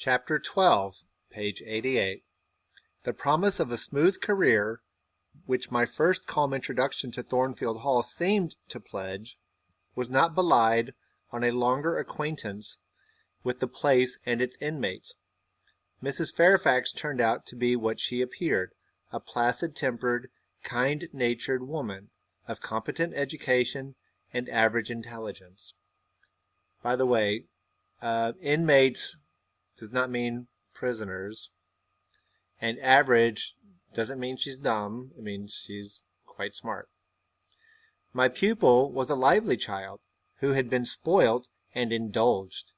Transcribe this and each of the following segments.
Chapter 12, page 88. The promise of a smooth career, which my first calm introduction to Thornfield Hall seemed to pledge, was not belied on a longer acquaintance with the place and its inmates. Mrs. Fairfax turned out to be what she appeared, a placid-tempered, kind-natured woman of competent education and average intelligence. By the way, inmates does not mean prisoners, and average doesn't mean she's dumb. It means she's quite smart. My pupil was a lively child who had been spoilt and indulged.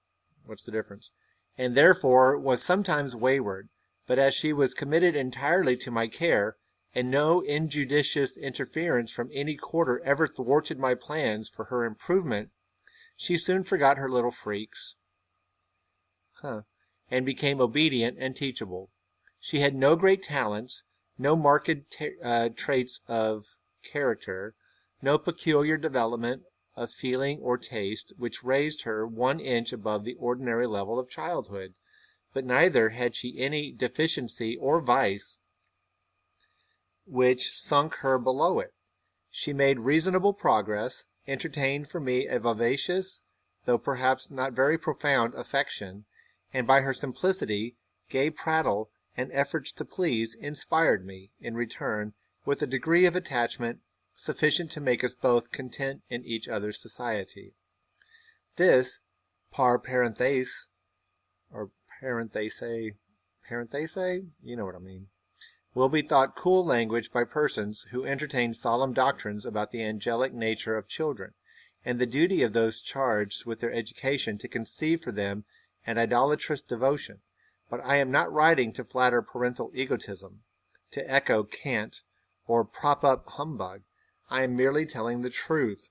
What's the difference? And therefore was sometimes wayward, but as she was committed entirely to my care, and no injudicious interference from any quarter ever thwarted my plans for her improvement, she soon forgot her little freaks, and became obedient and teachable. She had no great talents, no marked traits of character, no peculiar development of feeling or taste which raised her 1 inch above the ordinary level of childhood, but neither had she any deficiency or vice which sunk her below it. She made reasonable progress, entertained for me a vivacious, though perhaps not very profound, affection, and by her simplicity, gay prattle, and efforts to please inspired me, in return, with a degree of attachment sufficient to make us both content in each other's society. This, par parenthèse, or parenthèse, you know what I mean, will be thought cool language by persons who entertain solemn doctrines about the angelic nature of children, and the duty of those charged with their education to conceive for them an idolatrous devotion. But I am not writing to flatter parental egotism, to echo cant, or prop up humbug. I am merely telling the truth.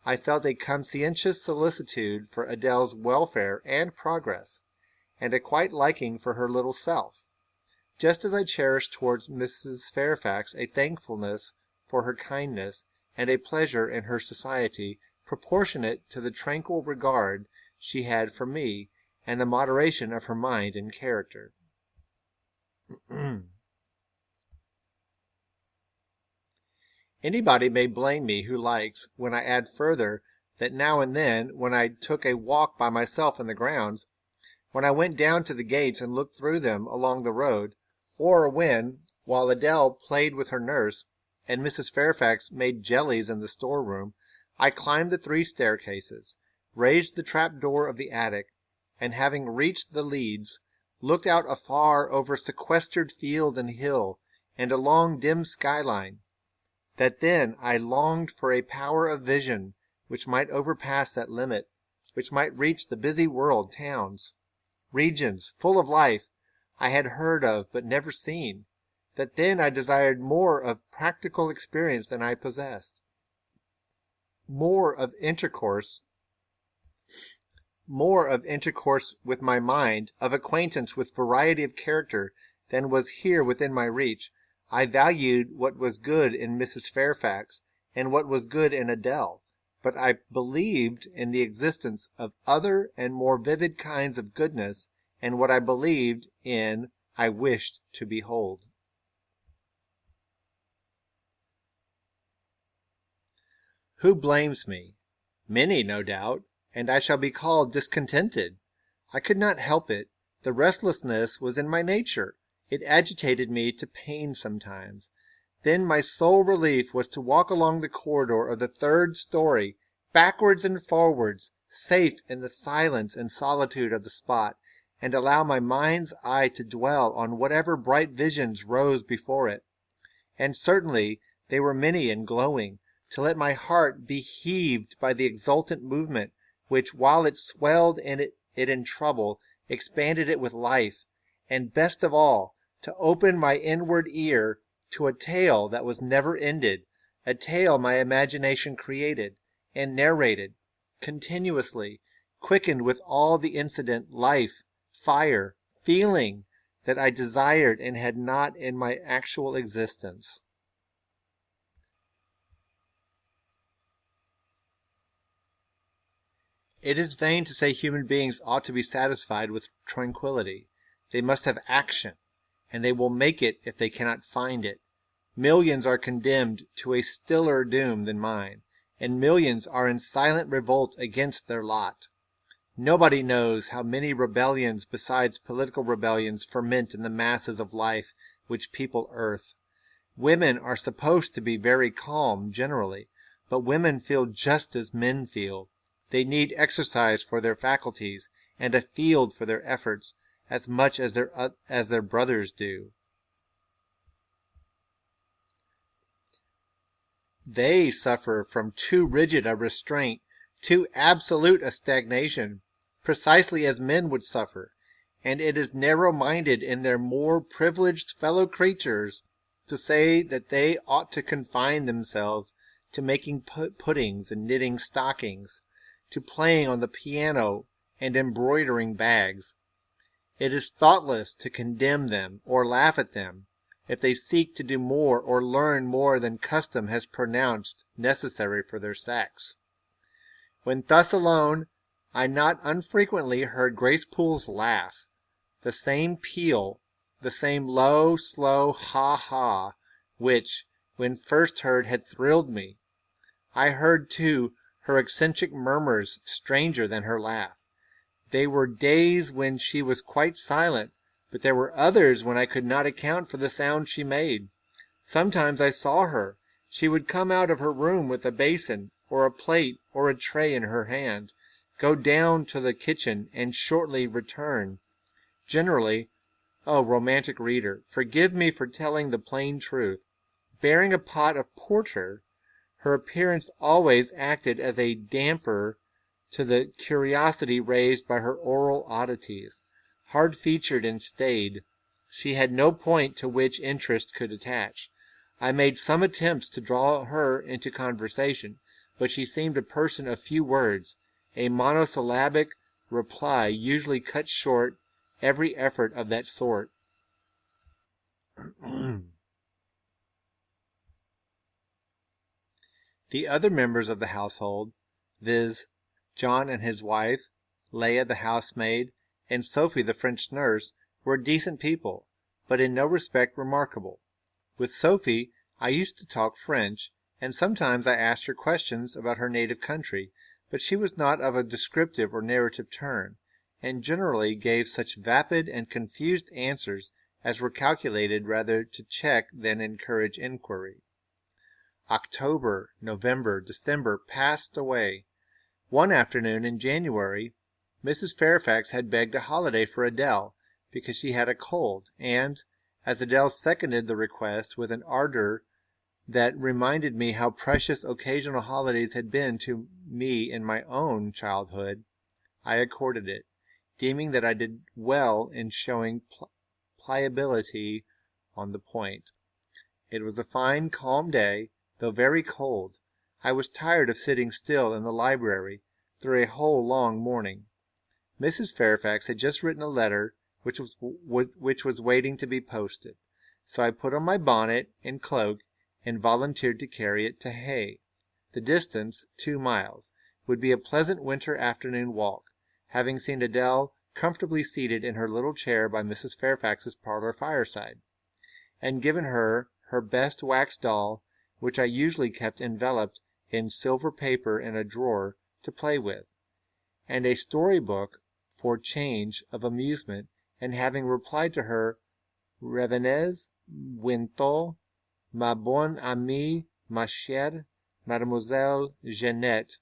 I felt a conscientious solicitude for Adele's welfare and progress, and a quite liking for her little self, just as I cherished towards Mrs. Fairfax a thankfulness for her kindness and a pleasure in her society proportionate to the tranquil regard she had for me and the moderation of her mind and character. Anybody may blame me who likes when I add further that now and then, when I took a walk by myself in the grounds, when I went down to the gates and looked through them along the road, or when, while Adele played with her nurse, and Mrs. Fairfax made jellies in the storeroom, I climbed the 3 staircases, raised the trap-door of the attic, and having reached the leads, looked out afar over sequestered field and hill, and a long dim skyline, that then I longed for a power of vision which might overpass that limit, which might reach the busy world, towns, regions full of life I had heard of but never seen, that then I desired more of practical experience than I possessed, more of intercourse with my mind, of acquaintance with variety of character than was here within my reach. I valued what was good in Mrs. Fairfax and what was good in Adele, but I believed in the existence of other and more vivid kinds of goodness, and what I believed in I wished to behold. Who blames me? Many, no doubt, and I shall be called discontented. I could not help it. The restlessness was in my nature. It agitated me to pain sometimes. Then my sole relief was to walk along the corridor of the 3rd story, backwards and forwards, safe in the silence and solitude of the spot, and allow my mind's eye to dwell on whatever bright visions rose before it. And certainly they were many and glowing, to let my heart be heaved by the exultant movement which, while it swelled it in trouble, expanded it with life, and best of all, to open my inward ear to a tale that was never ended, a tale my imagination created and narrated continuously, quickened with all the incident, life, fire, feeling that I desired and had not in my actual existence. It is vain to say human beings ought to be satisfied with tranquility. They must have action, and they will make it if they cannot find it. Millions are condemned to a stiller doom than mine, and millions are in silent revolt against their lot. Nobody knows how many rebellions besides political rebellions ferment in the masses of life which people earth. Women are supposed to be very calm generally, but women feel just as men feel. They need exercise for their faculties and a field for their efforts as much as their brothers do. They suffer from too rigid a restraint, too absolute a stagnation, precisely as men would suffer, and it is narrow-minded in their more privileged fellow creatures to say that they ought to confine themselves to making puddings and knitting stockings, to playing on the piano and embroidering bags. It is thoughtless to condemn them or laugh at them if they seek to do more or learn more than custom has pronounced necessary for their sex. When thus alone, I not unfrequently heard Grace Poole's laugh, the same peal, the same low, slow ha-ha, which, when first heard, had thrilled me. I heard, too, her eccentric murmurs stranger than her laugh. They were days when she was quite silent, but there were others when I could not account for the sound she made. Sometimes I saw her. She would come out of her room with a basin, or a plate, or a tray in her hand, go down to the kitchen, and shortly return. Generally, romantic reader, forgive me for telling the plain truth, bearing a pot of porter. Her appearance always acted as a damper to the curiosity raised by her oral oddities. Hard-featured and staid, she had no point to which interest could attach. I made some attempts to draw her into conversation, but she seemed a person of few words. A monosyllabic reply usually cut short every effort of that sort. The other members of the household, viz., John and his wife, Leah the housemaid, and Sophie the French nurse, were decent people, but in no respect remarkable. With Sophie I used to talk French, and sometimes I asked her questions about her native country, but she was not of a descriptive or narrative turn, and generally gave such vapid and confused answers as were calculated rather to check than encourage inquiry. October, November, December passed away. One afternoon in January, Mrs. Fairfax had begged a holiday for Adele because she had a cold, and, as Adele seconded the request with an ardor that reminded me how precious occasional holidays had been to me in my own childhood, I accorded it, deeming that I did well in showing pliability on the point. It was a fine, calm day, though very cold. I was tired of sitting still in the library through a whole long morning. Mrs. Fairfax had just written a letter which was waiting to be posted, so I put on my bonnet and cloak and volunteered to carry it to Hay. The distance, 2 miles, would be a pleasant winter afternoon walk, having seen Adele comfortably seated in her little chair by Mrs. Fairfax's parlor fireside, and given her her best wax doll, which I usually kept enveloped in silver paper in a drawer, to play with, and a story-book for change of amusement, and having replied to her, "Revenez bientôt, ma bonne amie, ma chère Mademoiselle Jeannette,"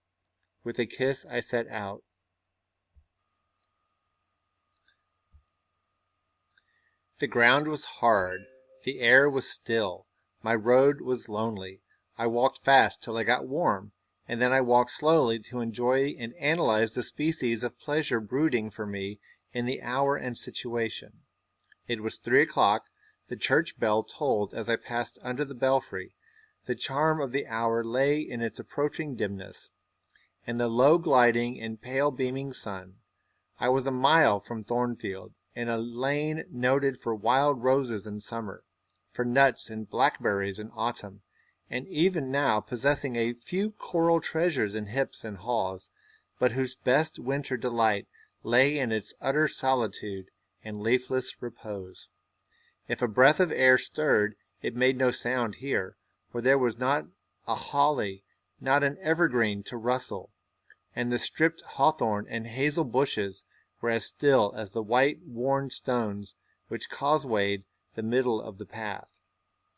with a kiss I set out. The ground was hard, the air was still, my road was lonely. I walked fast till I got warm, and then I walked slowly to enjoy and analyze the species of pleasure brooding for me in the hour and situation. It was 3 o'clock. The church bell tolled as I passed under the belfry. The charm of the hour lay in its approaching dimness, and the low gliding and pale beaming sun. I was a mile from Thornfield, in a lane noted for wild roses in summer, for nuts and blackberries in autumn, and even now possessing a few coral treasures in hips and haws, but whose best winter delight lay in its utter solitude and leafless repose. If a breath of air stirred, it made no sound here, for there was not a holly, not an evergreen to rustle, and the stripped hawthorn and hazel bushes were as still as the white, worn stones which causewayed the middle of the path.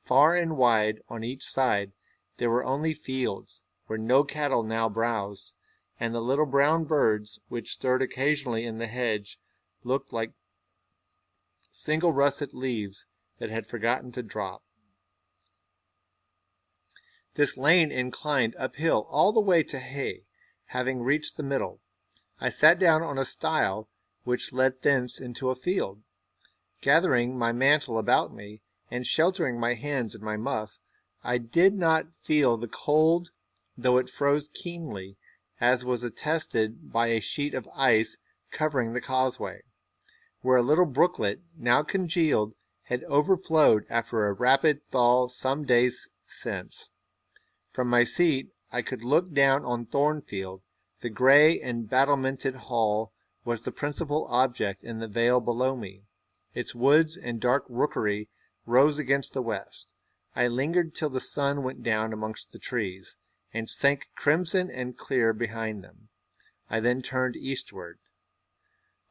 Far and wide on each side there were only fields, where no cattle now browsed, and the little brown birds which stirred occasionally in the hedge looked like single russet leaves that had forgotten to drop. This lane inclined uphill all the way to Hay. Having reached the middle, I sat down on a stile which led thence into a field. Gathering my mantle about me, and sheltering my hands in my muff, I did not feel the cold, though it froze keenly, as was attested by a sheet of ice covering the causeway, where a little brooklet, now congealed, had overflowed after a rapid thaw some days since. From my seat I could look down on Thornfield. The grey and battlemented hall was the principal object in the vale below me. Its woods and dark rookery rose against the west. I lingered till the sun went down amongst the trees, and sank crimson and clear behind them. I then turned eastward.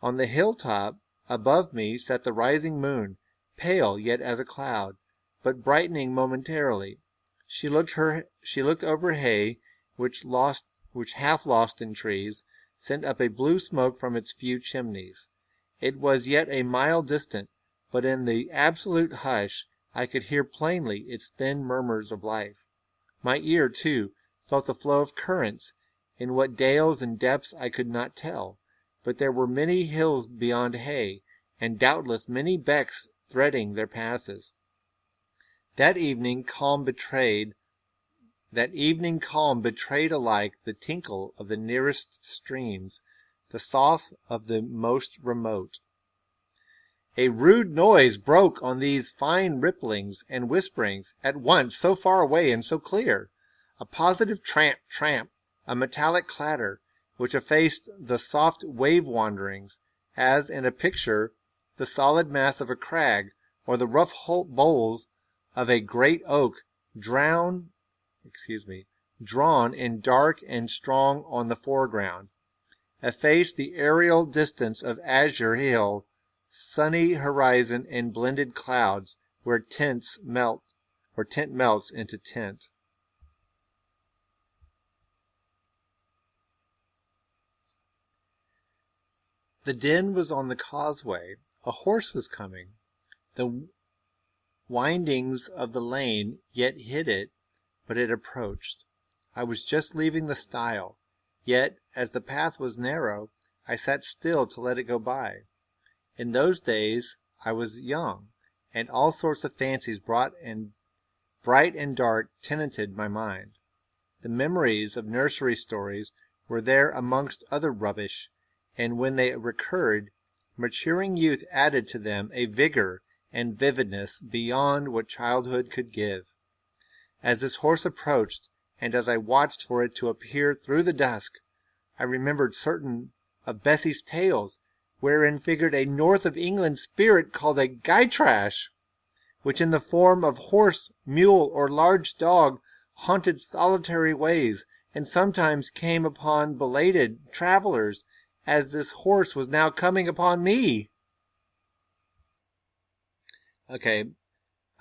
On the hilltop above me sat the rising moon, pale yet as a cloud, but brightening momentarily. She looked over Hay, which half lost in trees, sent up a blue smoke from its few chimneys. It was yet a mile distant, but in the absolute hush I could hear plainly its thin murmurs of life. My ear, too, felt the flow of currents, in what dales and depths I could not tell, but there were many hills beyond Hay, and doubtless many becks threading their passes. That evening calm betrayed alike the tinkle of the nearest streams, the sough of the most remote. A rude noise broke on these fine ripplings and whisperings, at once so far away and so clear. A positive tramp, tramp, a metallic clatter, which effaced the soft wave-wanderings, as in a picture the solid mass of a crag, or the rough boles of a great oak drawn in dark and strong on the foreground, effaced the aerial distance of azure hill, sunny horizon, and blended clouds, where tint melts into tint. The din was on the causeway. A horse was coming. The windings of the lane yet hid it, but it approached. I was just leaving the stile, yet, as the path was narrow, I sat still to let it go by. In those days I was young, and all sorts of fancies bright and dark tenanted my mind. The memories of nursery stories were there amongst other rubbish, and when they recurred, maturing youth added to them a vigor and vividness beyond what childhood could give. As this horse approached, and as I watched for it to appear through the dusk, I remembered certain of Bessie's tales, wherein figured a north of England spirit called a gytrash, which in the form of horse, mule, or large dog haunted solitary ways, and sometimes came upon belated travelers, as this horse was now coming upon me. Okay,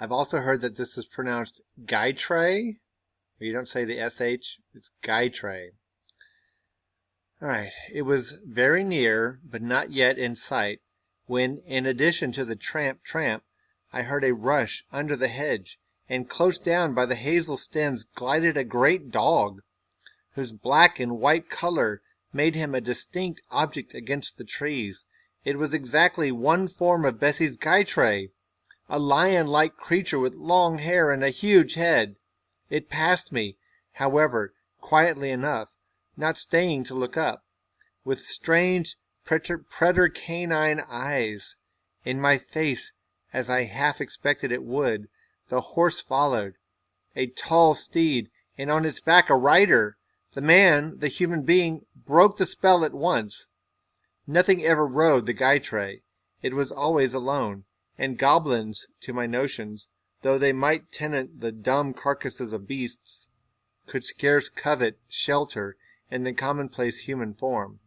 I've also heard that this is pronounced gytray. You don't say the SH, it's gytray. All right, it was very near, but not yet in sight, when, in addition to the tramp, tramp, I heard a rush under the hedge, and close down by the hazel stems glided a great dog, whose black and white color made him a distinct object against the trees. It was exactly one form of Bessie's gytray, a lion-like creature with long hair and a huge head. It passed me, however, quietly enough, not staying to look up, with strange preter-canine eyes in my face, as I half expected it would. The horse followed, a tall steed, and on its back a rider, The man, the human being, broke the spell at once. Nothing ever rode the guy tray. It was always alone, and goblins, to my notions, though they might tenant the dumb carcasses of beasts, could scarce covet shelter in the commonplace human form.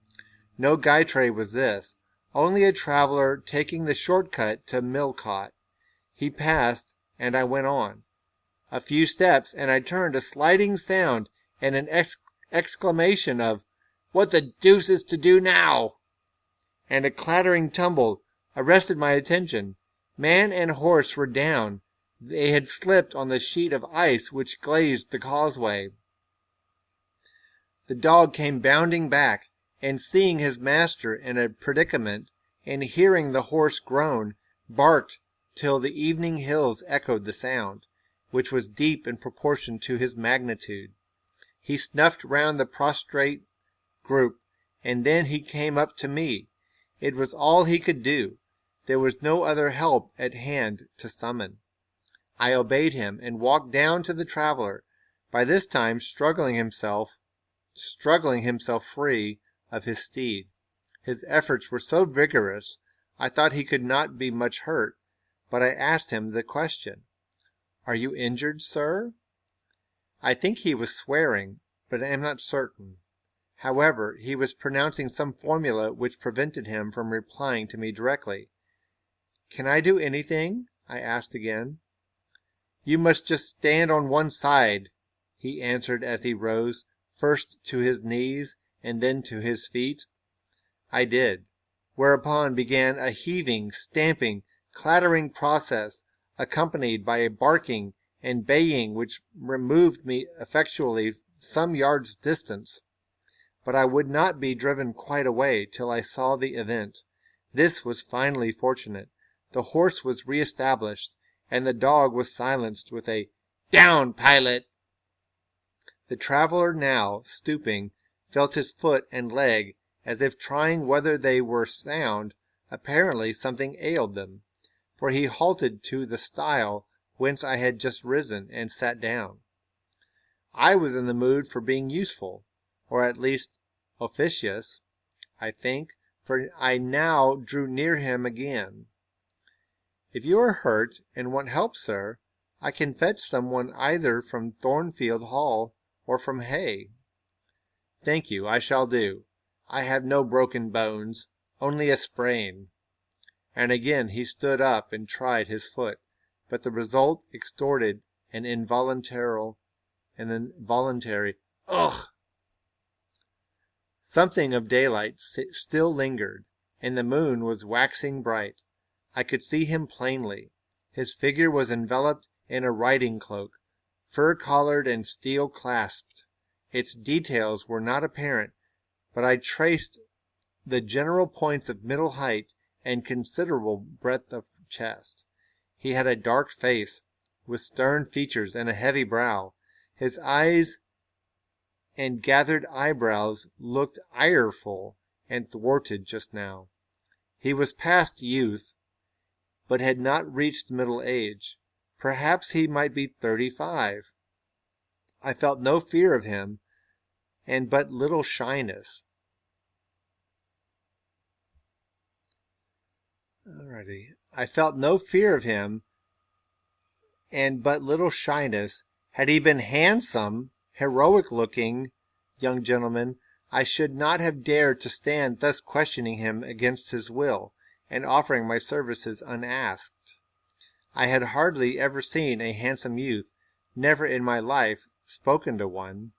No guy tray was this, only a traveler taking the short-cut to Millcot. He passed, and I went on. A few steps, and I turned a sliding sound and an exclamation of, "What the deuce is to do now?" and a clattering tumble arrested my attention. Man and horse were down. They had slipped on the sheet of ice which glazed the causeway. The dog came bounding back, and seeing his master in a predicament, and hearing the horse groan, barked till the evening hills echoed the sound, which was deep in proportion to his magnitude. He snuffed round the prostrate group, and then he came up to me. It was all he could do. There was no other help at hand to summon. I obeyed him, and walked down to the traveler, by this time struggling himself free of his steed. His efforts were so vigorous, I thought he could not be much hurt, but I asked him the question, "Are you injured, sir?" I think he was swearing, but I am not certain. However, he was pronouncing some formula which prevented him from replying to me directly. "Can I do anything?" I asked again. "You must just stand on one side," he answered as he rose, first to his knees and then to his feet. I did, whereupon began a heaving, stamping, clattering process, accompanied by a barking and baying which removed me effectually some yards' distance. But I would not be driven quite away till I saw the event. This was finally fortunate. The horse was re-established, and the dog was silenced with a "Down, pilot!" The traveler now, stooping, felt his foot and leg, as if trying whether they were sound. Apparently something ailed them, for he halted to the stile whence I had just risen, and sat down. I was in the mood for being useful, or at least officious, I think, for I now drew near him again. "If you are hurt and want help, sir, I can fetch someone either from Thornfield Hall or from Hay." "Thank you, I shall do. I have no broken bones, only a sprain." And again he stood up and tried his foot, but the result extorted an involuntary "Ugh!" Something of daylight still lingered, and the moon was waxing bright. I could see him plainly. His figure was enveloped in a riding cloak, fur-collared and steel-clasped. Its details were not apparent, but I traced the general points of middle height and considerable breadth of chest. He had a dark face, with stern features and a heavy brow. His eyes and gathered eyebrows looked ireful and thwarted just now. He was past youth, but had not reached middle age. Perhaps he might be 35. I felt no fear of him, and but little shyness. I felt no fear of him, and but little shyness. Had he been handsome, heroic-looking young gentleman, I should not have dared to stand thus questioning him against his will, and offering my services unasked. I had hardly ever seen a handsome youth, never in my life spoken to one.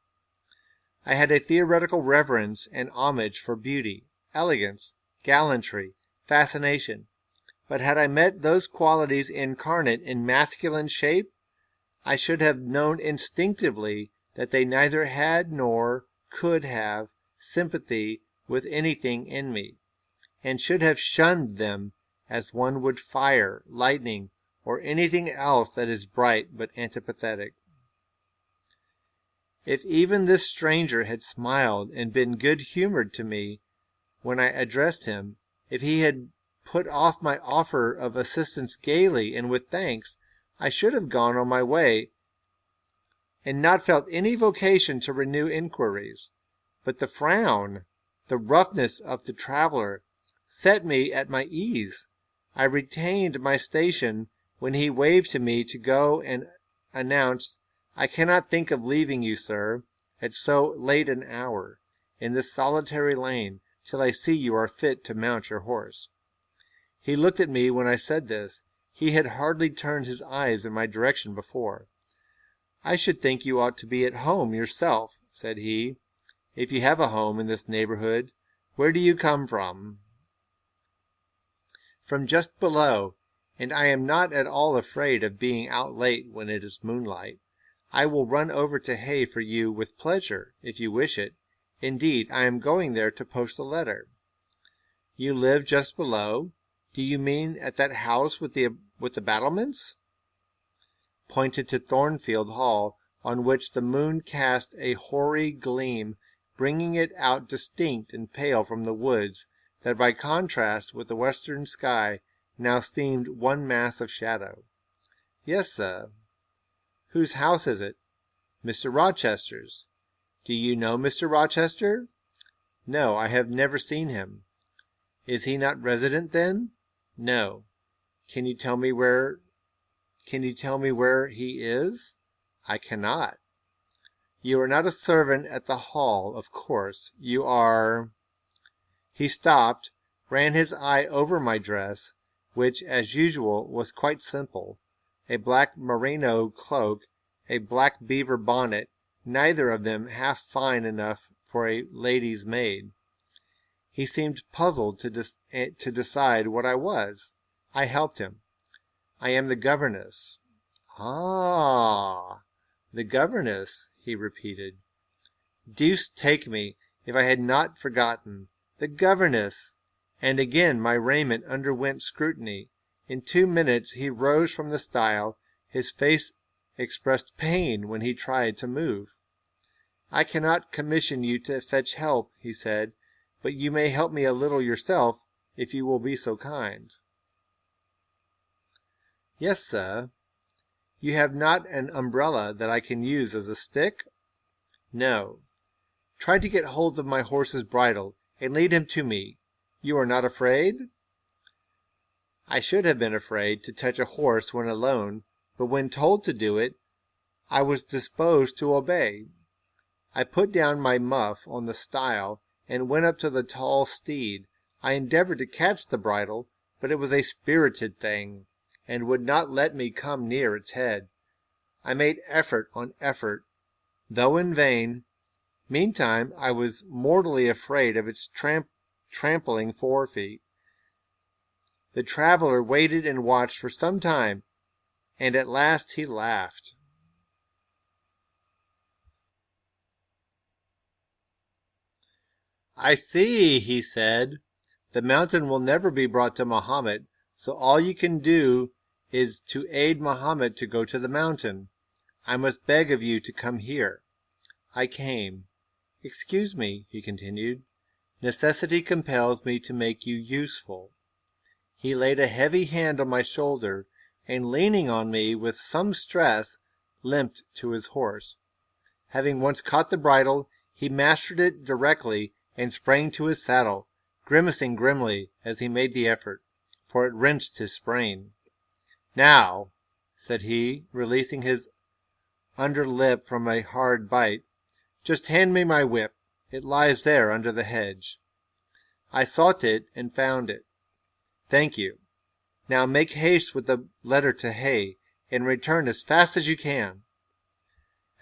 I had a theoretical reverence and homage for beauty, elegance, gallantry, fascination. But had I met those qualities incarnate in masculine shape, I should have known instinctively that they neither had nor could have sympathy with anything in me, and should have shunned them as one would fire, lightning, or anything else that is bright but antipathetic. If even this stranger had smiled and been good-humored to me when I addressed him, if he had put off my offer of assistance gaily and with thanks, I should have gone on my way, and not felt any vocation to renew inquiries. But the frown, the roughness of the traveler, set me at my ease. I retained my station when he waved to me to go and announced, "I cannot think of leaving you, sir, at so late an hour, in this solitary lane, till I see you are fit to mount your horse." He looked at me when I said this. He had hardly turned his eyes in my direction before. "I should think you ought to be at home yourself," said he, "if you have a home in this neighborhood. Where do you come from?" "From just below, and I am not at all afraid of being out late when it is moonlight. I will run over to Hay for you with pleasure, if you wish it. Indeed, I am going there to post a letter." "You live just below? Do you mean at that house with the battlements?" Pointed to Thornfield Hall, on which the moon cast a hoary gleam, bringing it out distinct and pale from the woods, that by contrast with the western sky now seemed one mass of shadow. "Yes, sir." "Whose house is it?" "Mr. Rochester's." "Do you know Mr. Rochester?" "No, I have never seen him." "Is he not resident then?" "No." Can you tell me where he is?" "I cannot." "You are not a servant at the hall, of course. You are—" He stopped, ran his eye over my dress, which, as usual, was quite simple, a black merino cloak, a black beaver bonnet, neither of them half fine enough for a lady's maid. He seemed puzzled to decide what I was. I helped him. "I am the governess." "Ah, the governess," he repeated. Deuce take me, if I had not forgotten. The governess! And again my raiment underwent scrutiny. In 2 minutes he rose from the stile. His face expressed pain when he tried to move. "I cannot commission you to fetch help," he said, "but you may help me a little yourself, if you will be so kind." "Yes, sir." "You have not an umbrella that I can use as a stick?" "No." "Try to get hold of my horse's bridle, and lead him to me. You are not afraid?" I should have been afraid to touch a horse when alone, but when told to do it, I was disposed to obey. I put down my muff on the stile, and went up to the tall steed. I endeavored to catch the bridle, but it was a spirited thing, and would not let me come near its head. I made effort on effort, though in vain. Meantime I was mortally afraid of its trampling forefeet. The traveler waited and watched for some time, and at last he laughed. "I see," he said. "The mountain will never be brought to Mahomet, so all you can do is to aid Mahomet to go to the mountain. I must beg of you to come here." I came. "Excuse me," he continued. "Necessity compels me to make you useful." He laid a heavy hand on my shoulder, and leaning on me with some stress, limped to his horse. Having once caught the bridle, he mastered it directly and sprang to his saddle, grimacing grimly as he made the effort, for it wrenched his sprain. "Now," said he, releasing his under lip from a hard bite, "just hand me my whip. It lies there under the hedge." I sought it and found it. "Thank you. Now make haste with the letter to Hay, and return as fast as you can."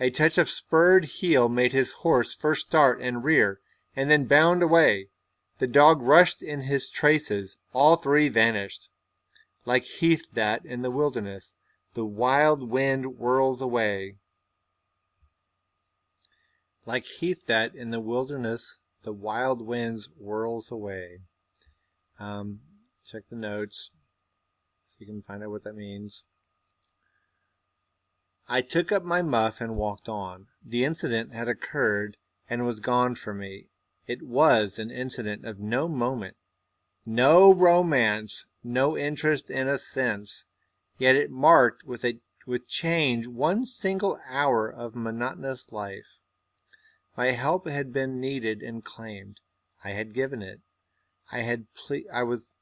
A touch of spurred heel made his horse first start and rear, and then bound away. The dog rushed in his traces. All three vanished. Like heath that in the wilderness, the wild wind whirls away. Like heath that in the wilderness, the wild winds whirls away. Check the notes so you can find out what that means. I took up my muff and walked on. The incident had occurred and was gone from me. It was an incident of no moment, no romance, no interest in a sense. Yet it marked with a with change one single hour of monotonous life. My help had been needed and claimed. I had given it. I was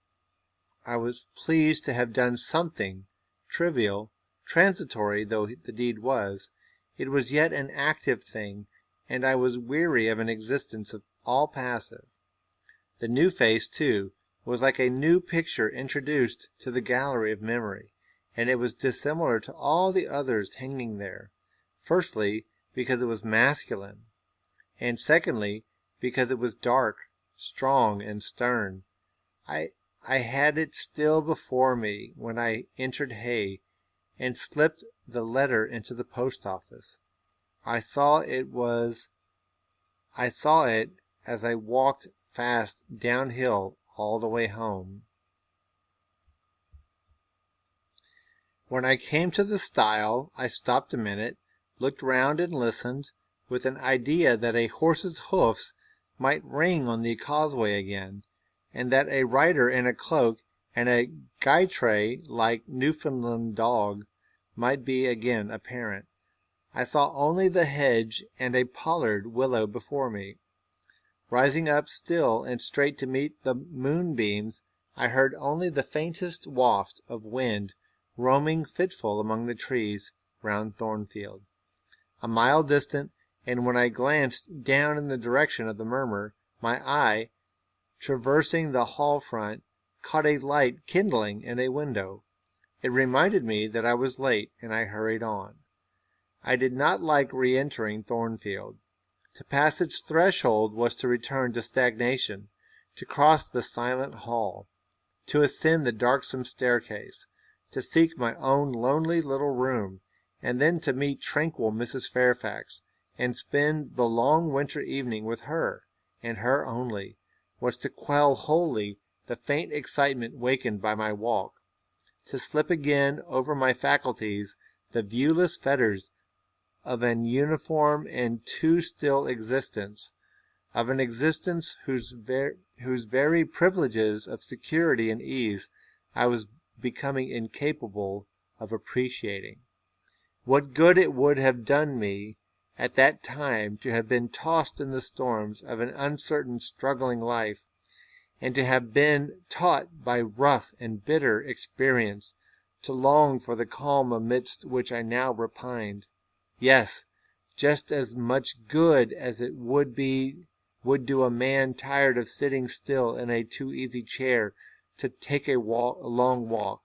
pleased to have done something, trivial, transitory though the deed was. It was yet an active thing, and I was weary of an existence all passive. The new face, too, was like a new picture introduced to the gallery of memory, and it was dissimilar to all the others hanging there. Firstly, because it was masculine, and secondly, because it was dark, strong, and stern. I had it still before me when I entered Hay and slipped the letter into the post office. I saw it as I walked fast downhill all the way home. When I came to the stile, I stopped a minute, looked round and listened, with an idea that a horse's hoofs might ring on the causeway again, and that a rider in a cloak and a guy-tray-like Newfoundland dog might be again apparent. I saw only the hedge and a pollard willow before me. Rising up still and straight to meet the moonbeams, I heard only the faintest waft of wind roaming fitful among the trees round Thornfield. A mile distant, and when I glanced down in the direction of the murmur, my eye, traversing the hall front, caught a light kindling in a window. It reminded me that I was late, and I hurried on. I did not like re-entering Thornfield. To pass its threshold was to return to stagnation, to cross the silent hall, to ascend the darksome staircase, to seek my own lonely little room, and then to meet tranquil Mrs. Fairfax, and spend the long winter evening with her, and her only, was to quell wholly the faint excitement wakened by my walk, to slip again over my faculties the viewless fetters of an uniform and too still existence, of an existence whose very privileges of security and ease I was becoming incapable of appreciating. What good it would have done me at that time to have been tossed in the storms of an uncertain, struggling life, and to have been taught by rough and bitter experience to long for the calm amidst which I now repined. Yes, just as much good as it would do a man tired of sitting still in a too easy chair to take a long walk.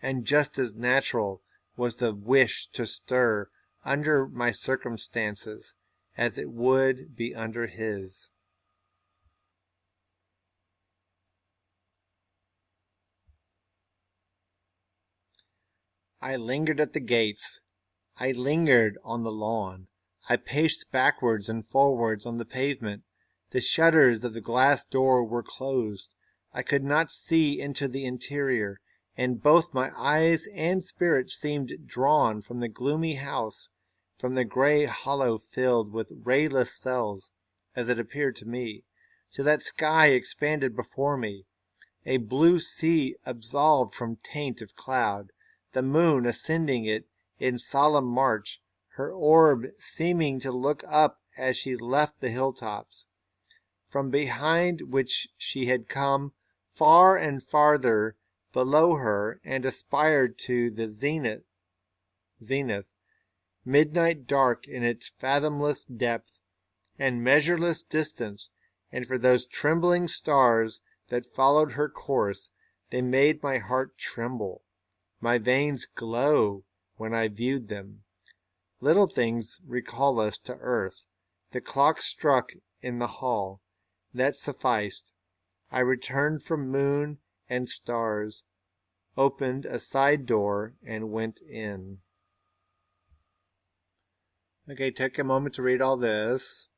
And just as natural was the wish to stir under my circumstances as it would be under his. I lingered at the gates. I lingered on the lawn. I paced backwards and forwards on the pavement. The shutters of the glass door were closed. I could not see into the interior, and both my eyes and spirit seemed drawn from the gloomy house, from the grey hollow filled with rayless cells, as it appeared to me, to that sky expanded before me, a blue sea absolved from taint of cloud, the moon ascending it in solemn march, her orb seeming to look up as she left the hilltops, from behind which she had come far and farther below her and aspired to the zenith, midnight dark in its fathomless depth and measureless distance, and for those trembling stars that followed her course, they made my heart tremble, my veins glow when I viewed them. Little things recall us to earth. The clock struck in the hall. That sufficed. I returned from moon and stars, opened a side door, and went in. Okay, take a moment to read all this.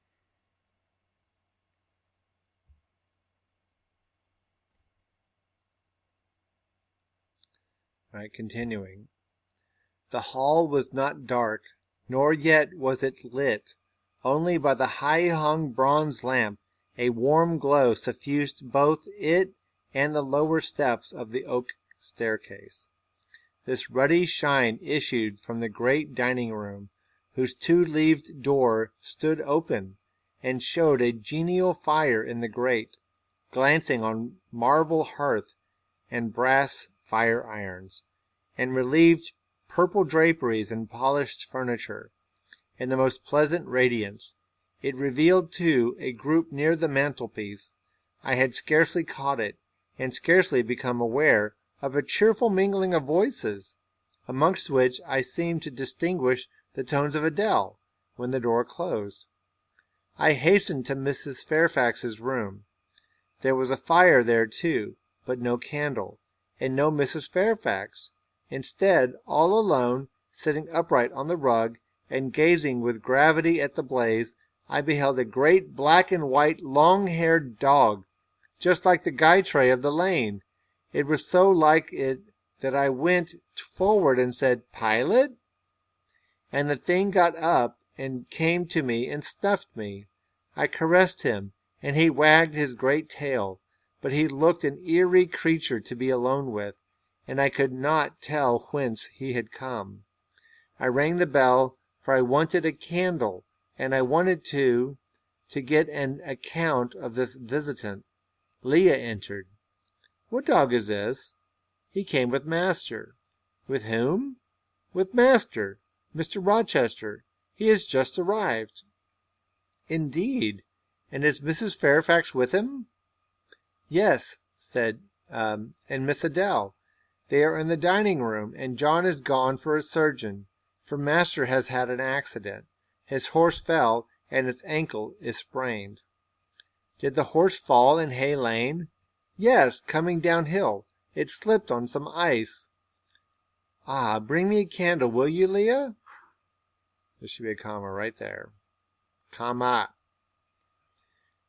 All right, continuing. The hall was not dark, nor yet was it lit. Only by the high-hung bronze lamp a warm glow suffused both it and the lower steps of the oak staircase. This ruddy shine issued from the great dining room, whose two-leaved door stood open, and showed a genial fire in the grate, glancing on marble hearth and brass fire irons, and relieved purple draperies and polished furniture, in the most pleasant radiance. It revealed, too, a group near the mantelpiece. I had scarcely caught it, and scarcely become aware of a cheerful mingling of voices, amongst which I seemed to distinguish the tones of Adele, when the door closed. I hastened to Mrs. Fairfax's room. There was a fire there, too, but no candle, and no Mrs. Fairfax. Instead, all alone, sitting upright on the rug, and gazing with gravity at the blaze, I beheld a great black and white long-haired dog, just like the guy tray of the lane. It was so like it that I went forward and said, "Pilot?" And the thing got up and came to me and snuffed me. I caressed him, and he wagged his great tail, but he looked an eerie creature to be alone with, and I could not tell whence he had come. I rang the bell, for I wanted a candle, and I wanted to get an account of this visitant. Leah entered. "What dog is this?" "He came with master." "With whom?" "With master, Mr. Rochester. He has just arrived." "Indeed? And is Mrs. Fairfax with him?" "Yes," said and Miss Adele. "They are in the dining room, and John is gone for a surgeon, for master has had an accident. His horse fell, and its ankle is sprained." "Did the horse fall in Hay Lane?" "Yes, coming downhill. It slipped on some ice." "Ah, bring me a candle, will you, Leah?" There should be a comma right there. Comma.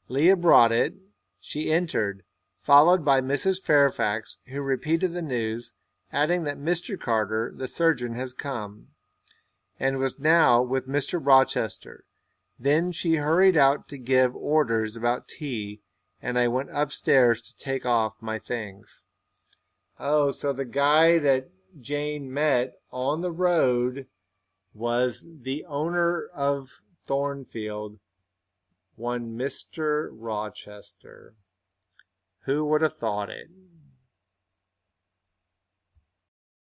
Leah brought it. She entered, followed by Mrs. Fairfax, who repeated the news, adding that Mr. Carter, the surgeon, has come, and was now with Mr. Rochester. Then she hurried out to give orders about tea, and I went upstairs to take off my things. Oh, so the guy that Jane met on the road was the owner of Thornfield, one Mr. Rochester. Who would have thought it?